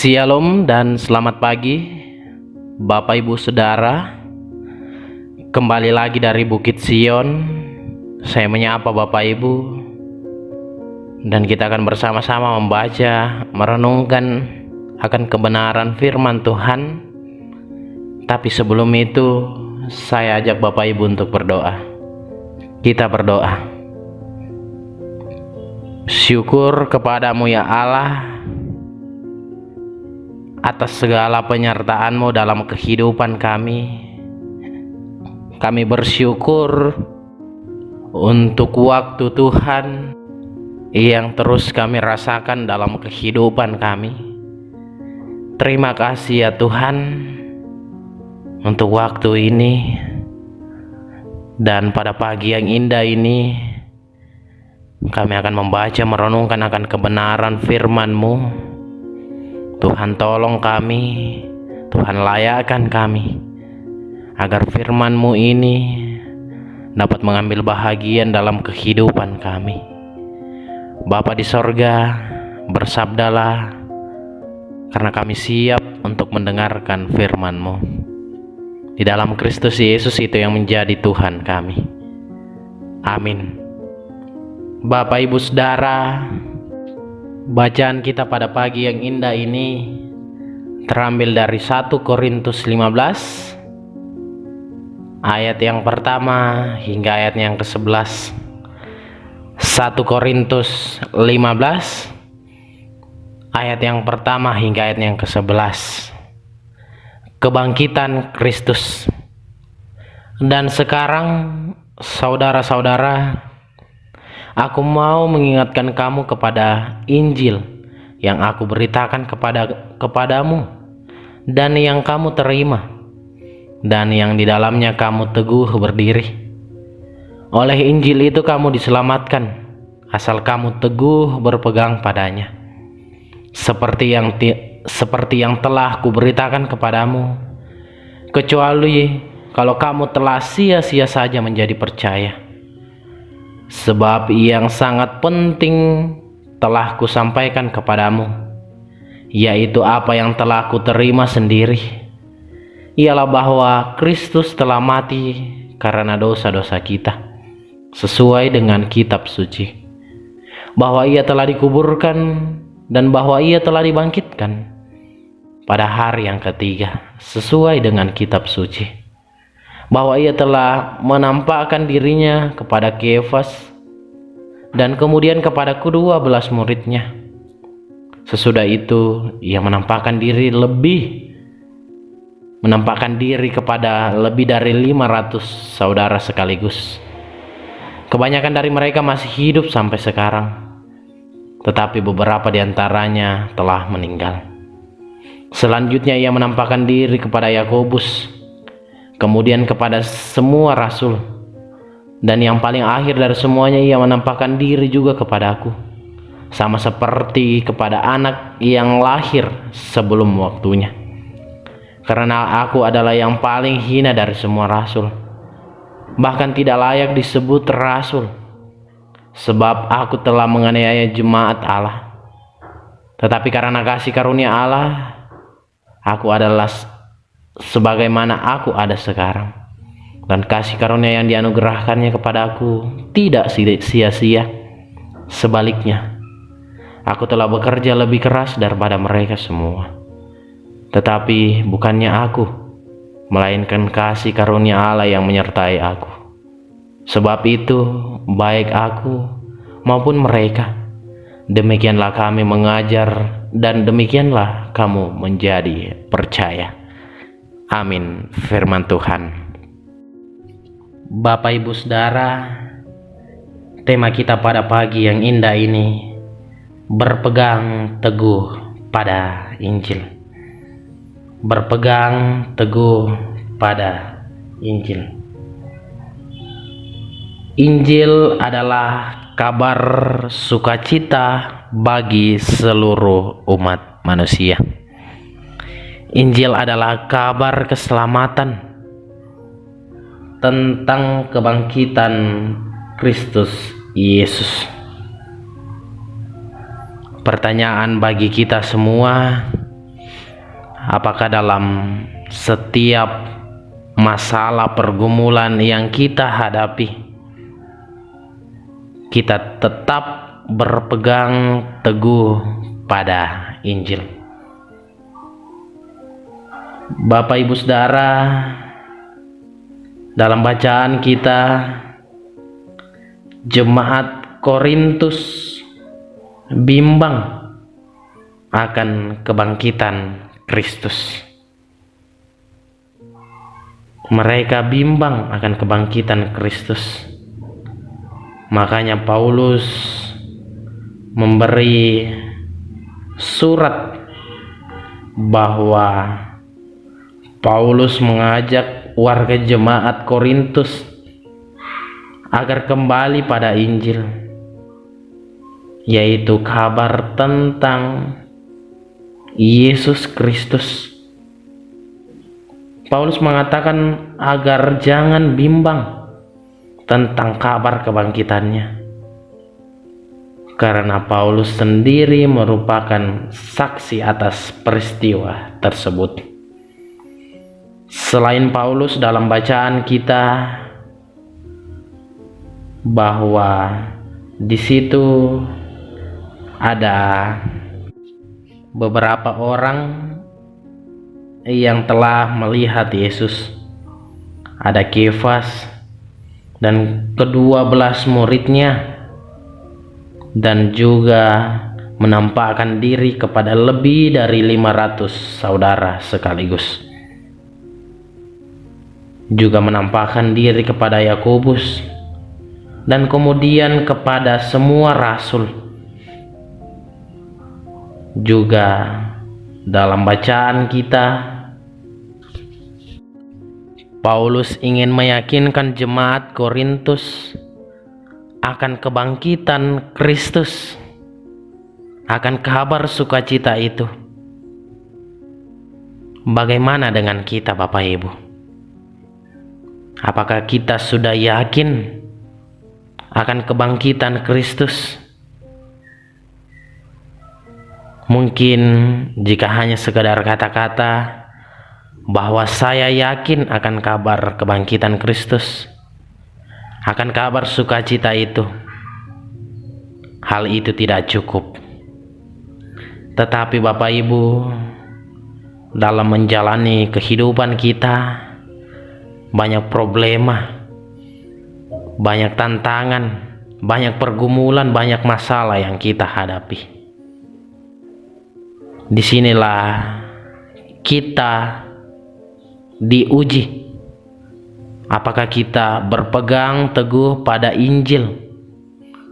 Shalom dan selamat pagi Bapak Ibu Saudara. Kembali lagi dari Bukit Sion. Saya menyapa Bapak Ibu, dan kita akan bersama-sama membaca, merenungkan akan kebenaran firman Tuhan. Tapi sebelum itu, saya ajak Bapak Ibu untuk berdoa. Kita berdoa. Syukur kepadamu ya Allah atas segala penyertaan-Mu dalam kehidupan kami. Kami bersyukur untuk waktu Tuhan yang terus kami rasakan dalam kehidupan kami. Terima kasih ya Tuhan untuk waktu ini. Dan pada pagi yang indah ini kami akan membaca, merenungkan akan kebenaran firman-Mu. Tuhan tolong kami, Tuhan layakkan kami, agar firman-Mu ini dapat mengambil bahagian dalam kehidupan kami. Bapa di sorga, bersabdalah, karena kami siap untuk mendengarkan firman-Mu. Di dalam Kristus Yesus itu yang menjadi Tuhan kami. Amin. Bapak Ibu Saudara, bacaan kita pada pagi yang indah ini terambil dari 1 Korintus 15 ayat yang pertama hingga ayat yang ke-11. 1 Korintus 15 ayat yang pertama hingga ayat yang ke-11. Kebangkitan Kristus. Dan sekarang saudara-saudara, aku mau mengingatkan kamu kepada Injil yang aku beritakan kepadamu dan yang kamu terima, dan yang di dalamnya kamu teguh berdiri. Oleh Injil itu kamu diselamatkan, asal kamu teguh berpegang padanya. Seperti yang telah kuberitakan kepadamu, kecuali kalau kamu telah sia-sia saja menjadi percaya. Sebab yang sangat penting telah kusampaikan kepadamu, yaitu apa yang telah kuterima sendiri, ialah bahwa Kristus telah mati karena dosa-dosa kita, sesuai dengan kitab suci, bahwa Ia telah dikuburkan dan bahwa Ia telah dibangkitkan pada hari yang ketiga, sesuai dengan kitab suci, bahwa Ia telah menampakkan dirinya kepada Kefas dan kemudian kepada ke-12 muridnya. Sesudah itu Ia menampakkan diri kepada lebih dari 500 saudara sekaligus. Kebanyakan dari mereka masih hidup sampai sekarang, tetapi beberapa di antaranya telah meninggal. Selanjutnya Ia menampakkan diri kepada Yakobus, kemudian kepada semua rasul, dan yang paling akhir dari semuanya Ia menampakkan diri juga kepadaku, sama seperti kepada anak yang lahir sebelum waktunya. Karena aku adalah yang paling hina dari semua rasul, bahkan tidak layak disebut rasul, sebab aku telah menganiaya jemaat Allah. Tetapi karena kasih karunia Allah, aku adalah sebagaimana aku ada sekarang, dan kasih karunia yang dianugerahkannya kepada aku tidak sia-sia. Sebaliknya, aku telah bekerja lebih keras daripada mereka semua. Tetapi bukannya aku, melainkan kasih karunia Allah yang menyertai aku. Sebab itu, baik aku maupun mereka, demikianlah kami mengajar, dan demikianlah kamu menjadi percaya. Amin. Firman Tuhan. Bapak Ibu Saudara, tema kita pada pagi yang indah ini, berpegang teguh pada Injil. Berpegang teguh pada Injil. Injil adalah kabar sukacita bagi seluruh umat manusia. Injil adalah kabar keselamatan tentang kebangkitan Kristus Yesus. Pertanyaan bagi kita semua, apakah dalam setiap masalah pergumulan yang kita hadapi, kita tetap berpegang teguh pada Injil. Bapak Ibu Saudara, dalam bacaan kita, jemaat Korintus bimbang akan kebangkitan Kristus. Mereka bimbang akan kebangkitan Kristus. Makanya Paulus memberi surat bahwa Paulus mengajak warga jemaat Korintus agar kembali pada Injil, yaitu kabar tentang Yesus Kristus. Paulus mengatakan agar jangan bimbang tentang kabar kebangkitannya, karena Paulus sendiri merupakan saksi atas peristiwa tersebut. Selain Paulus, dalam bacaan kita bahwa di situ ada beberapa orang yang telah melihat Yesus. Ada Kefas dan ke-12 muridnya, dan juga menampakkan diri kepada lebih dari 500 saudara sekaligus. Juga menampakkan diri kepada Yakobus dan kemudian kepada semua rasul. Juga dalam bacaan kita, Paulus ingin meyakinkan jemaat Korintus akan kebangkitan Kristus, akan kabar sukacita itu. Bagaimana dengan kita, Bapak Ibu? Apakah kita sudah yakin akan kebangkitan Kristus? Mungkin jika hanya sekadar kata-kata bahwa saya yakin akan kabar kebangkitan Kristus, akan kabar sukacita itu, hal itu tidak cukup. Tetapi Bapak Ibu, dalam menjalani kehidupan kita, banyak problema, banyak tantangan, banyak pergumulan, banyak masalah yang kita hadapi. Disinilah kita diuji. Apakah kita berpegang teguh pada Injil,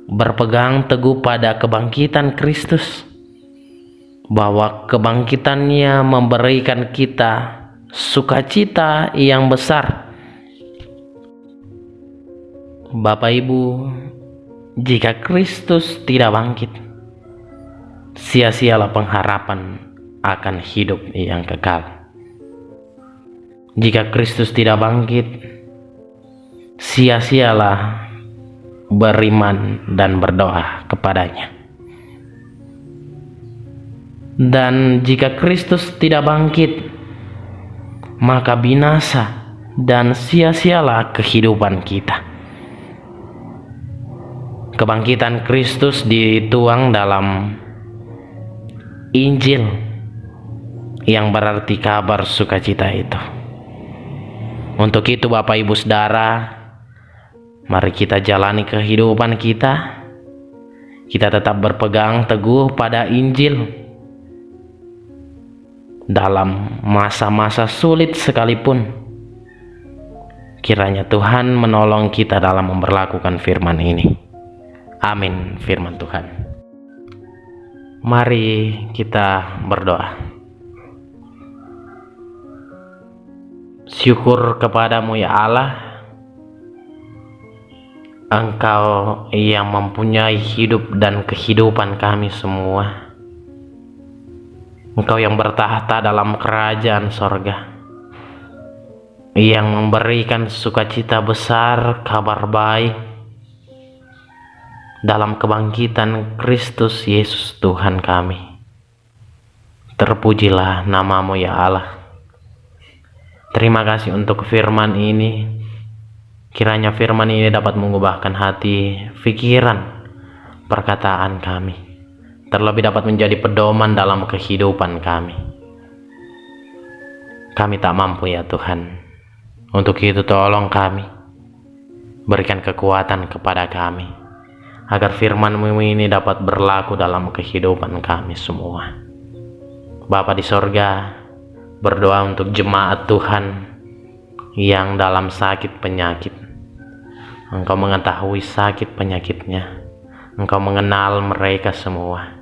berpegang teguh pada kebangkitan Kristus, bahwa kebangkitannya memberikan kita sukacita yang besar. Bapak Ibu, jika Kristus tidak bangkit, sia-sialah pengharapan akan hidup yang kekal. Jika Kristus tidak bangkit, sia-sialah beriman dan berdoa kepadanya. Dan jika Kristus tidak bangkit, maka binasa dan sia-sialah kehidupan kita. Kebangkitan Kristus dituang dalam Injil, yang berarti kabar sukacita itu. Untuk itu Bapak Ibu Saudara, mari kita jalani kehidupan kita. Kita tetap berpegang teguh pada Injil. Dalam masa-masa sulit sekalipun, kiranya Tuhan menolong kita dalam memperlakukan firman ini. Amin, firman Tuhan. Mari kita berdoa. Syukur kepadamu ya Allah, Engkau yang mempunyai hidup dan kehidupan kami semua. Engkau yang bertahta dalam kerajaan sorga, yang memberikan sukacita besar, kabar baik dalam kebangkitan Kristus Yesus Tuhan kami. Terpujilah namamu ya Allah. Terima kasih untuk firman ini. Kiranya firman ini dapat mengubahkan hati, pikiran, perkataan kami. Terlebih dapat menjadi pedoman dalam kehidupan kami. Kami tak mampu ya Tuhan. Untuk itu tolong kami. Berikan kekuatan kepada kami. Agar firman-Mu ini dapat berlaku dalam kehidupan kami semua. Bapa di sorga, berdoa untuk jemaat Tuhan yang dalam sakit penyakit. Engkau mengetahui sakit penyakitnya. Engkau mengenal mereka semua.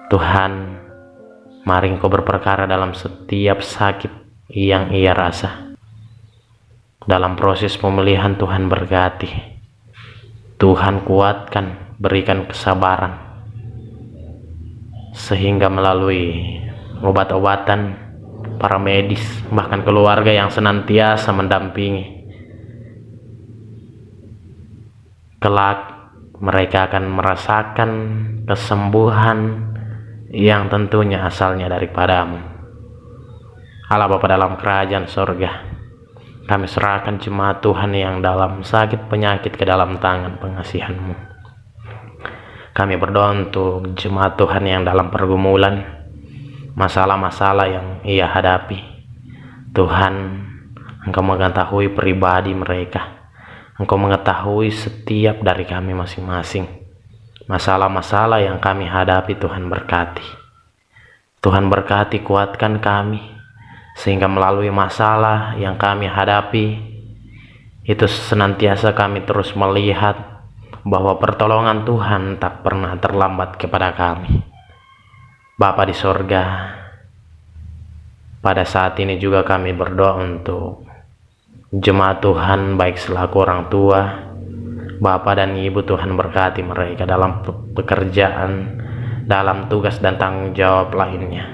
Tuhan, mari Engkau berperkara dalam setiap sakit yang ia rasa. Dalam proses pemulihan Tuhan berkati. Tuhan kuatkan, berikan kesabaran. Sehingga melalui obat-obatan, para medis, bahkan keluarga yang senantiasa mendampingi, kelak mereka akan merasakan kesembuhan yang tentunya asalnya daripada-Mu. Allah Bapa dalam kerajaan sorga, kami serahkan jemaat Tuhan yang dalam sakit penyakit ke dalam tangan pengasihan-Mu. Kami berdoa untuk jemaat Tuhan yang dalam pergumulan, masalah-masalah yang ia hadapi. Tuhan, Engkau mengetahui pribadi mereka. Engkau mengetahui setiap dari kami masing-masing. Masalah-masalah yang kami hadapi, Tuhan berkati. Tuhan berkati, kuatkan kami. Sehingga melalui masalah yang kami hadapi, itu senantiasa kami terus melihat bahwa pertolongan Tuhan tak pernah terlambat kepada kami. Bapa di sorga, pada saat ini juga kami berdoa untuk jemaat Tuhan, baik selaku orang tua, Bapak dan Ibu. Tuhan berkati mereka dalam pekerjaan, dalam tugas dan tanggung jawab lainnya.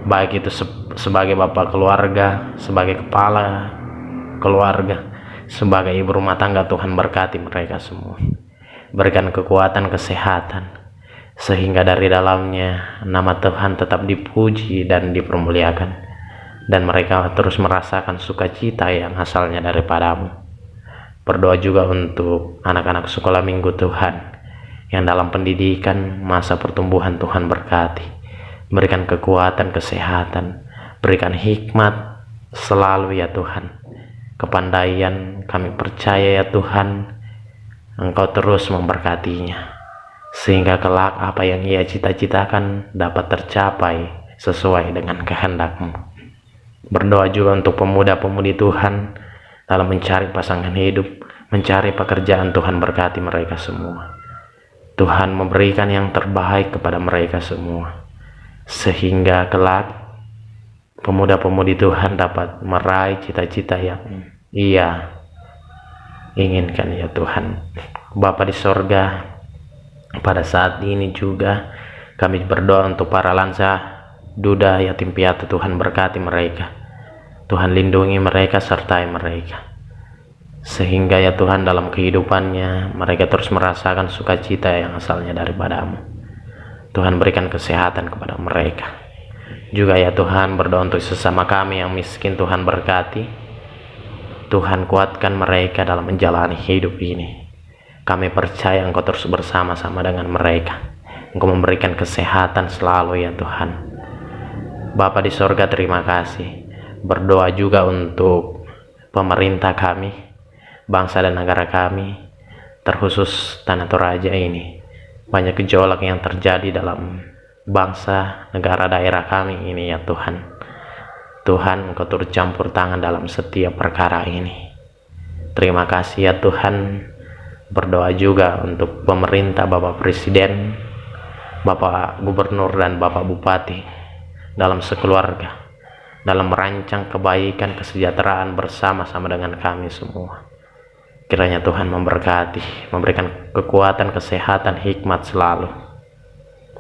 Baik itu sebagai bapak keluarga, sebagai kepala keluarga, sebagai ibu rumah tangga. Tuhan berkati mereka semua. Berikan kekuatan, kesehatan, sehingga dari dalamnya nama Tuhan tetap dipuji dan dipermuliakan, dan mereka terus merasakan sukacita yang asalnya daripada-Mu. Berdoa juga untuk anak-anak sekolah minggu Tuhan yang dalam pendidikan, masa pertumbuhan. Tuhan berkati. Berikan kekuatan, kesehatan, berikan hikmat selalu ya Tuhan. Kepandaian, kami percaya ya Tuhan, Engkau terus memberkatinya. Sehingga kelak apa yang ia cita-citakan dapat tercapai sesuai dengan kehendak-Mu. Berdoa juga untuk pemuda-pemudi Tuhan dalam mencari pasangan hidup, mencari pekerjaan. Tuhan berkati mereka semua. Tuhan memberikan yang terbaik kepada mereka semua. Sehingga kelak pemuda-pemudi Tuhan dapat meraih cita-cita yang ia inginkan ya Tuhan. Bapa di sorga, pada saat ini juga kami berdoa untuk para lansia, duda, yatim piatu. Tuhan berkati mereka. Tuhan lindungi mereka, sertai mereka. Sehingga ya Tuhan dalam kehidupannya mereka terus merasakan sukacita yang asalnya daripada-Mu. Tuhan berikan kesehatan kepada mereka. Juga ya Tuhan berdoa untuk sesama kami yang miskin. Tuhan berkati. Tuhan kuatkan mereka dalam menjalani hidup ini. Kami percaya Engkau terus bersama-sama dengan mereka. Engkau memberikan kesehatan selalu ya Tuhan. Bapa di sorga, terima kasih. Berdoa juga untuk pemerintah kami, bangsa dan negara kami, terkhusus Tanah Toraja ini. Banyak gejolak yang terjadi dalam bangsa, negara, daerah kami ini ya Tuhan. Tuhan, Engkau turut campur tangan dalam setiap perkara ini. Terima kasih ya Tuhan. Berdoa juga untuk pemerintah, Bapak Presiden, Bapak Gubernur dan Bapak Bupati dalam sekeluarga, dalam merancang kebaikan, kesejahteraan bersama-sama dengan kami semua. Kiranya Tuhan memberkati, memberikan kekuatan, kesehatan, hikmat selalu.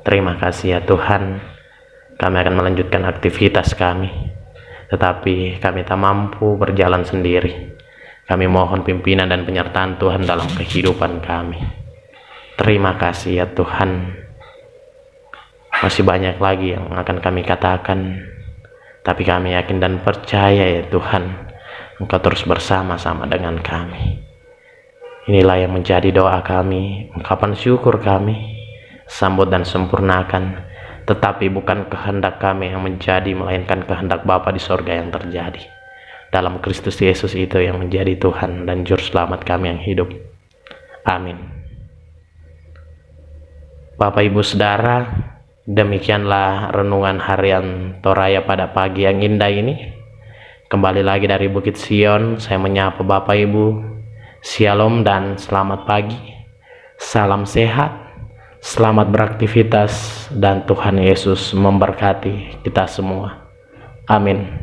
Terima kasih ya Tuhan. Kami akan melanjutkan aktivitas kami, tetapi kami tak mampu berjalan sendiri. Kami mohon pimpinan dan penyertaan Tuhan dalam kehidupan kami. Terima kasih ya Tuhan. Masih banyak lagi yang akan kami katakan, tapi kami yakin dan percaya ya Tuhan, Engkau terus bersama-sama dengan kami. Inilah yang menjadi doa kami, ungkapan syukur kami. Sambut dan sempurnakan, tetapi bukan kehendak kami yang menjadi, melainkan kehendak Bapa di sorga yang terjadi. Dalam Kristus Yesus itu yang menjadi Tuhan dan Juru Selamat kami yang hidup. Amin. Bapak Ibu Saudara, demikianlah renungan harian Toraya pada pagi yang indah ini. Kembali lagi dari Bukit Sion, saya menyapa Bapak Ibu. Shalom dan selamat pagi. Salam sehat, selamat beraktivitas, dan Tuhan Yesus memberkati kita semua. Amin.